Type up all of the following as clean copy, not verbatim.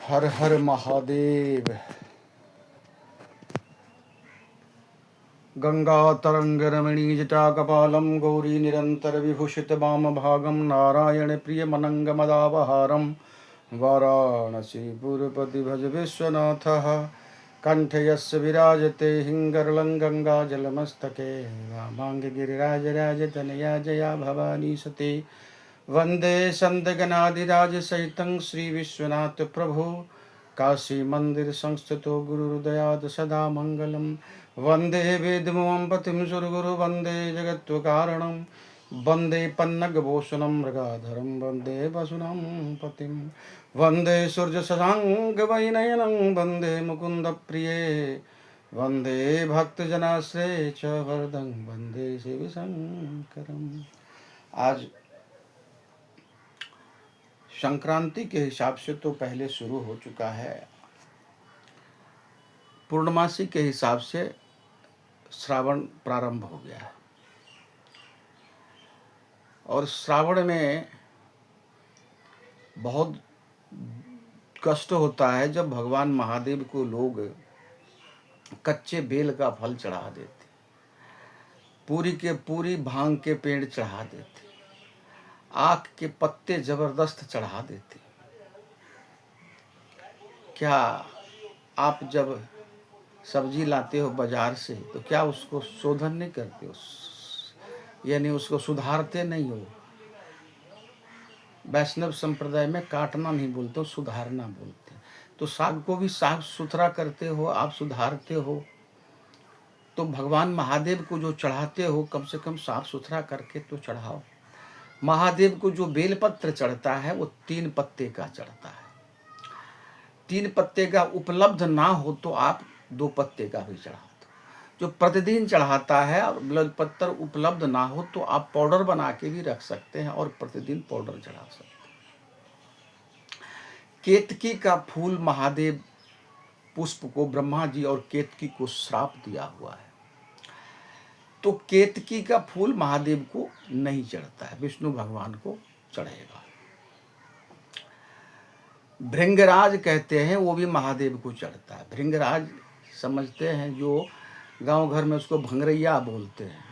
हर हर महादेव। गंगा तरंग रमणी जटा कपालम गौरी निरंतर विभूषित वाम भागम नारायण प्रिय मनंग मदावहारम वाराणसी पुरपति भज विश्वनाथ कंठ यस्य विराजते हिंगरलं गंगा जलमस्तके वामांग गिरिराज राजतनया जया भवानी सते वंदे संतगणाधिराज सहितं श्री विश्वनाथ प्रभु काशी मंदिर संस्थितो गुरुहृदयात् सदा मंगलम वंदे वेदमुं पतिं सुरगुरु वंदे जगत्कारणं वंदे पन्नगभूषणं मृगाधरं वंदे वसुनं पतिं वंदे सूर्यशशाङ्कवैनयनं वंदे मुकुन्दप्रिये वंदे भक्तजनाश्रये च वरदं वंदे शिवशंकरम्। आज संक्रांति के हिसाब से तो पहले शुरू हो चुका है, पूर्णमासी के हिसाब से श्रावण प्रारंभ हो गया है और श्रावण में बहुत कष्ट होता है जब भगवान महादेव को लोग कच्चे बेल का फल चढ़ा देते, पूरी के पूरी भांग के पेड़ चढ़ा देते, आक के पत्ते जबरदस्त चढ़ा देते। क्या आप जब सब्जी लाते हो बाजार से तो क्या उसको शोधन नहीं करते हो, यानी उसको सुधारते नहीं हो? वैष्णव संप्रदाय में काटना नहीं बोलते हो, सुधारना बोलते हैं। तो साग को भी साफ सुथरा करते हो, आप सुधारते हो। तो भगवान महादेव को जो चढ़ाते हो कम से कम साफ सुथरा करके तो चढ़ाओ। महादेव को जो बेलपत्र चढ़ता है वो 3 पत्ते का चढ़ता है। 3 पत्ते का उपलब्ध ना हो तो आप 2 पत्ते का भी चढ़ा दो। जो प्रतिदिन चढ़ाता है और बेलपत्र उपलब्ध ना हो तो आप पाउडर बना के भी रख सकते हैं और प्रतिदिन पाउडर चढ़ा सकते हैं। केतकी का फूल महादेव पुष्प को ब्रह्मा जी और केतकी को श्राप दिया हुआ है, तो केतकी का फूल महादेव को नहीं चढ़ता है, विष्णु भगवान को चढ़ेगा। भृंगराज कहते हैं वो भी महादेव को चढ़ता है। भृंगराज समझते हैं, जो गांव घर में उसको भंगरैया बोलते हैं,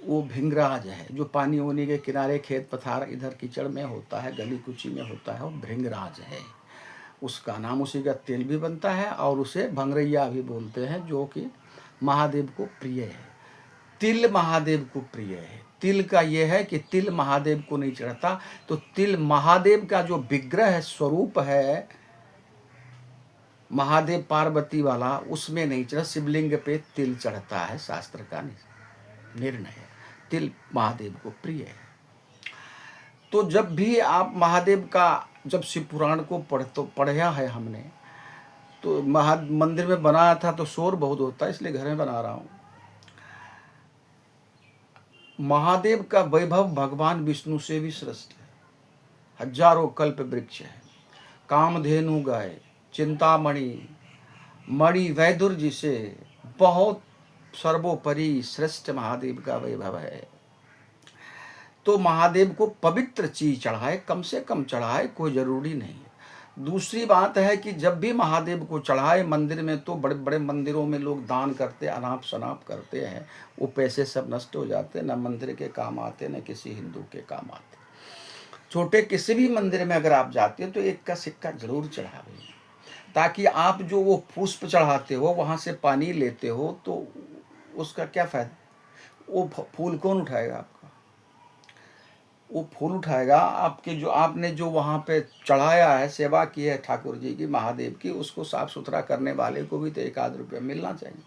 वो भृंगराज है। जो पानी होने के किनारे खेत पथार इधर कीचड़ में होता है, गली कुची में होता है, वो भृंगराज है। उसका नाम, उसी का तेल भी बनता है और उसे भंगरैया भी बोलते हैं, जो कि महादेव को प्रिय है। तिल महादेव को प्रिय है। तिल का यह है कि तिल महादेव को नहीं चढ़ता, तो तिल महादेव का जो विग्रह है, स्वरूप है महादेव पार्वती वाला, उसमें नहीं चढ़ा। शिवलिंग पे तिल चढ़ता है, शास्त्र का निर्णय है। तिल महादेव को प्रिय है। तो जब भी आप महादेव का, जब शिव पुराण को पढ़ा है हमने, तो मंदिर में बनाया था तो शोर बहुत होता है, इसलिए घर में बना रहा हूँ। महादेव का वैभव भगवान विष्णु से भी श्रेष्ठ है। हजारों कल्प वृक्ष है, कामधेनु गाय, चिंतामणि, मणि वैदुर्य से बहुत सर्वोपरि श्रेष्ठ महादेव का वैभव है। तो महादेव को पवित्र चीज चढ़ाए, कम से कम चढ़ाए, कोई जरूरी नहीं है। दूसरी बात है कि जब भी महादेव को चढ़ाए मंदिर में, तो बड़े बड़े मंदिरों में लोग दान करते, अनाप शनाप करते हैं, वो पैसे सब नष्ट हो जाते, न मंदिर के काम आते, न किसी हिंदू के काम आते। छोटे किसी भी मंदिर में अगर आप जाते हो तो 1 का सिक्का जरूर चढ़ावे, ताकि आप जो वो पुष्प चढ़ाते हो, वहाँ से पानी लेते हो, तो उसका क्या फायदा? वो फूल कौन उठाएगा आपका? वो फूल उठाएगा आपके, जो आपने जो वहाँ पे चढ़ाया है, सेवा की है ठाकुर जी की, महादेव की, उसको साफ सुथरा करने वाले को भी तो 1 आध रुपया मिलना चाहिए,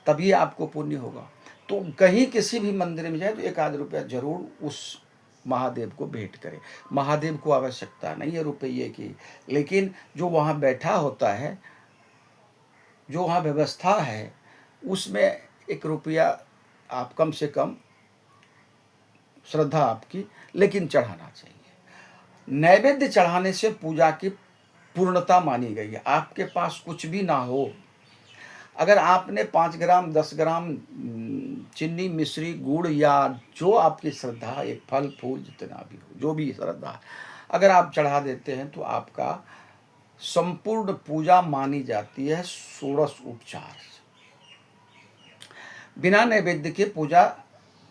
तभी आपको पुण्य होगा। तो कहीं किसी भी मंदिर में जाए तो 1 आध रुपया जरूर उस महादेव को भेंट करें। महादेव को आवश्यकता नहीं है रुपये की, लेकिन जो वहाँ बैठा होता है, जो वहाँ व्यवस्था है, उसमें 1 रुपया आप कम से कम, श्रद्धा आपकी, लेकिन चढ़ाना चाहिए। नैवेद्य चढ़ाने से पूजा की पूर्णता मानी गई है। आपके पास कुछ भी ना हो, अगर आपने 5 ग्राम 10 ग्राम चीनी मिश्री गुड़ या जो आपकी श्रद्धा, एक फल फूल जितना भी हो, जो भी श्रद्धा, अगर आप चढ़ा देते हैं तो आपका संपूर्ण पूजा मानी जाती है षोडश उपचार से। बिना नैवेद्य के पूजा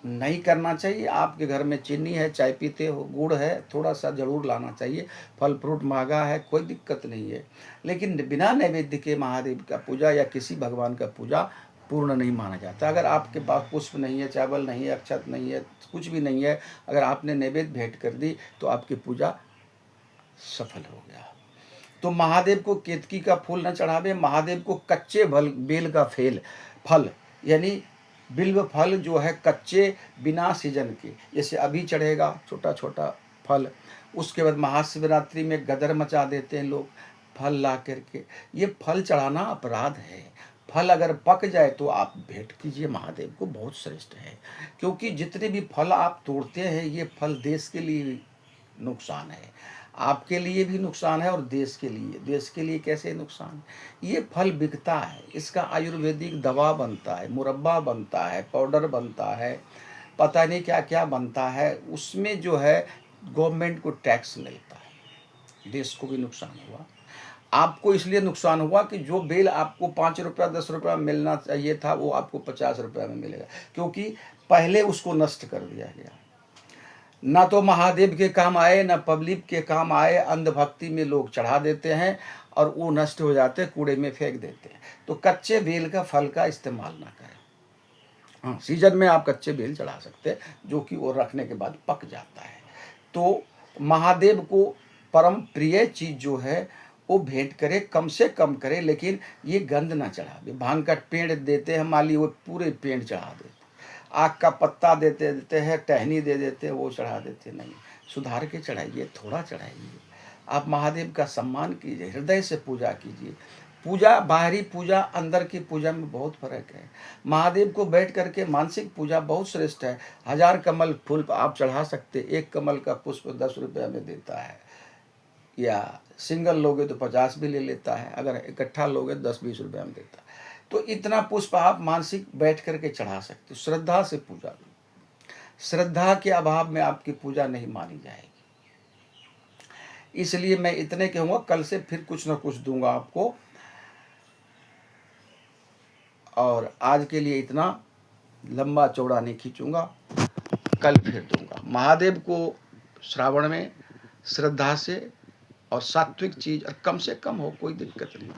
नहीं करना चाहिए। आपके घर में चीनी है, चाय पीते हो, गुड़ है, थोड़ा सा जरूर लाना चाहिए। फल फ्रूट महंगा है, कोई दिक्कत नहीं है, लेकिन बिना नैवेद्य के महादेव का पूजा या किसी भगवान का पूजा पूर्ण नहीं माना जाता। अगर आपके पास पुष्प नहीं है, चावल नहीं है, अक्षत नहीं है, कुछ भी नहीं है, अगर आपने नैवेद्य भेंट कर दी तो आपकी पूजा सफल हो गया। तो महादेव को केतकी का फूल न चढ़ावे। महादेव को कच्चे बेल का फल यानी बिल्व फल जो है कच्चे बिना सीजन के, जैसे अभी चढ़ेगा छोटा छोटा फल, उसके बाद महाशिवरात्रि में गदर मचा देते हैं लोग फल ला करके। ये फल चढ़ाना अपराध है। फल अगर पक जाए तो आप भेंट कीजिए महादेव को, बहुत श्रेष्ठ है। क्योंकि जितने भी फल आप तोड़ते हैं ये फल देश के लिए नुकसान है, आपके लिए भी नुकसान है और देश के लिए कैसे नुकसान। ये फल बिकता है, इसका आयुर्वेदिक दवा बनता है, मुरब्बा बनता है, पाउडर बनता है, पता नहीं क्या क्या बनता है, उसमें जो है गवर्नमेंट को टैक्स मिलता है, देश को भी नुकसान हुआ। आपको इसलिए नुकसान हुआ कि जो बेल आपको 5 रुपया 10 रुपया मिलना चाहिए था वो आपको 50 रुपया में मिलेगा, क्योंकि पहले उसको नष्ट कर दिया गया। ना तो महादेव के काम आए, ना पब्लिक के काम आए। अंधभक्ति में लोग चढ़ा देते हैं और वो नष्ट हो जाते, कूड़े में फेंक देते हैं। तो कच्चे बेल का फल का इस्तेमाल ना करें। हाँ, सीजन में आप कच्चे बेल चढ़ा सकते हैं, जो कि वो रखने के बाद पक जाता है। तो महादेव को परम प्रिय चीज जो है वो भेंट करे, कम से कम करे, लेकिन ये गंध ना चढ़ावे। भांग का पेड़ देते हैं माली, वो पूरे पेड़ चढ़ा देते। आग का पत्ता देते हैं, टहनी दे देते हैं, वो चढ़ा देते नहीं। सुधार के चढ़ाइए, थोड़ा चढ़ाइए। आप महादेव का सम्मान कीजिए, हृदय से पूजा कीजिए। पूजा, बाहरी पूजा अंदर की पूजा में बहुत फर्क है। महादेव को बैठ करके मानसिक पूजा बहुत श्रेष्ठ है। 1000 कमल फूल आप चढ़ा सकते, एक कमल का पुष्प 10 रुपया में देता है, या सिंगल लोगे तो 50 भी ले लेता है, अगर इकट्ठा लोगे 10-20 रुपया में देता है। तो इतना पुष्प आप मानसिक बैठ करके चढ़ा सकते हो। श्रद्धा से पूजा करो, श्रद्धा के अभाव में आपकी पूजा नहीं मानी जाएगी। इसलिए मैं इतने कहूँगा, कल से फिर कुछ ना कुछ दूंगा आपको, और आज के लिए इतना लंबा चौड़ा नहीं खींचूंगा, कल फिर दूंगा। महादेव को श्रावण में श्रद्धा से और सात्विक चीज, और कम से कम हो, कोई दिक्कत नहीं।